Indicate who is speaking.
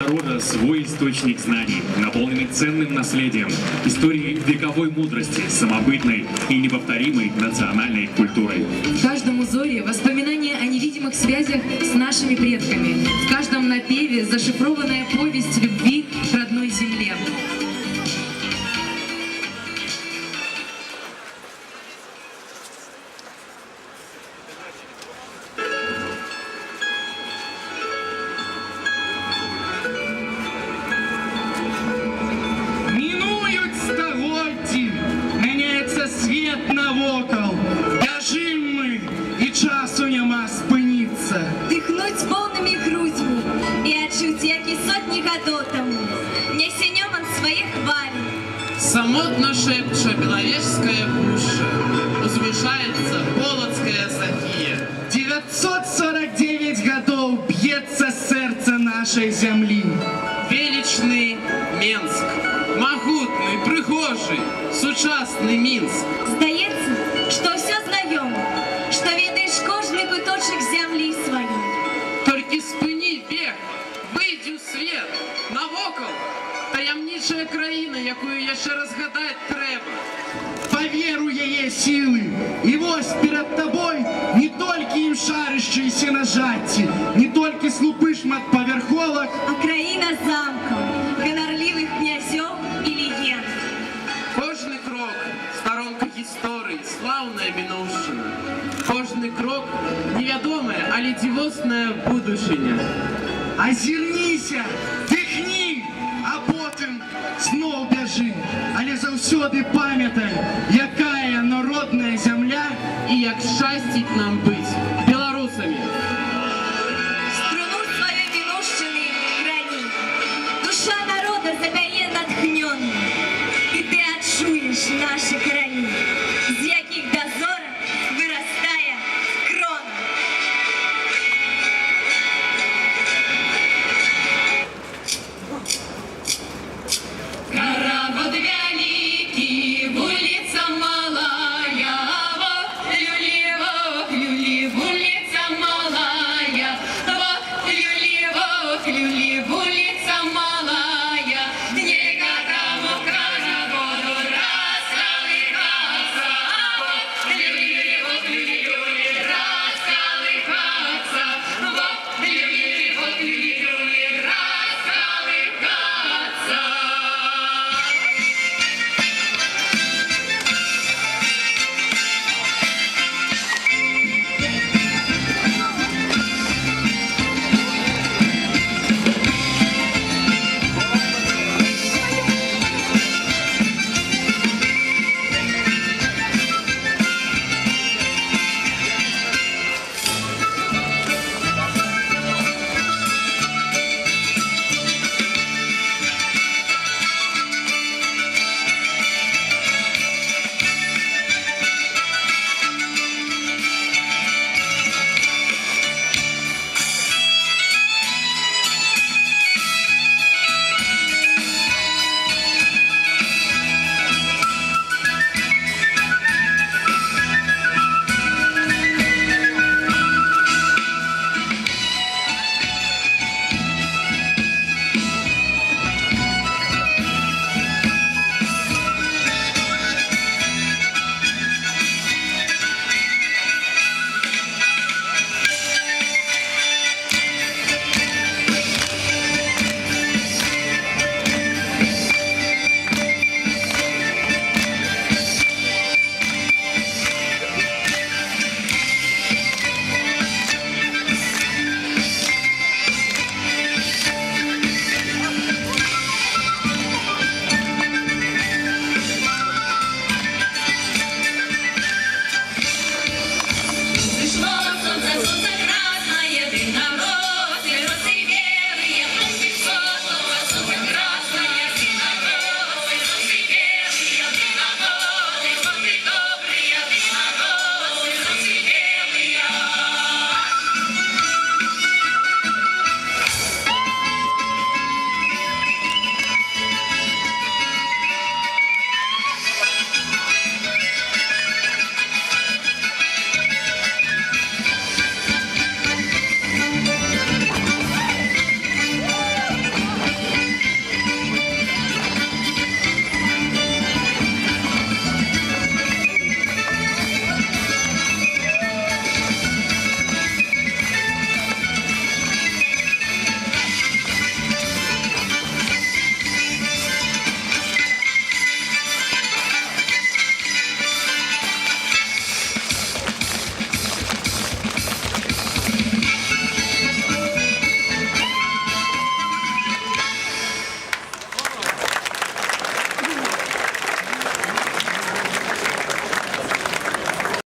Speaker 1: народа свой источник знаний, наполненный ценным наследием, историей вековой мудрости, самобытной и неповторимой национальной культурой.
Speaker 2: В каждом узоре воспоминания о невидимых связях с нашими предками. В каждом напеве зашифрованная повесть любви к родной земле.
Speaker 3: Минуют столетті, меняется свет навокал. Бяжим мы, и часу нема спиниться.
Speaker 4: Дыхнуть полными грудьми и отчуть, як и сотни годов тому. Несенем он свои хвали.
Speaker 5: Самотно шепча Беловежская пуща, возвышается Полоцкая София.
Speaker 3: 949 годов бьется сердце нашей земли.
Speaker 5: Величный Менск, могутный, прихожий, сучасный Минск.
Speaker 4: Здається, что все знаем, что видишь кожный куточек земли своей.
Speaker 5: Тільки спини бег, вийди у світ, навокал таємнича країна, якою я ще розгадати треба.
Speaker 3: Поверу є силы, и вось перед тобой не только им шарящиеся нажатти, не только слупы шмат поверхолок,
Speaker 4: А країна замком, гонорливых князев и легенд.
Speaker 5: Кожний крок – сторонка історії, славна Міновщина. Кожний крок – невідоме, але дивосне будущее.
Speaker 3: озирніся, дихні, а потім знов бяжи, але завсёды пам'ятай, якая народная земля.
Speaker 5: І як щастить нам бути білорусами.
Speaker 4: Струну свою Минувщины храни. Душа народа запоет отхненной. И ты отшуешь наши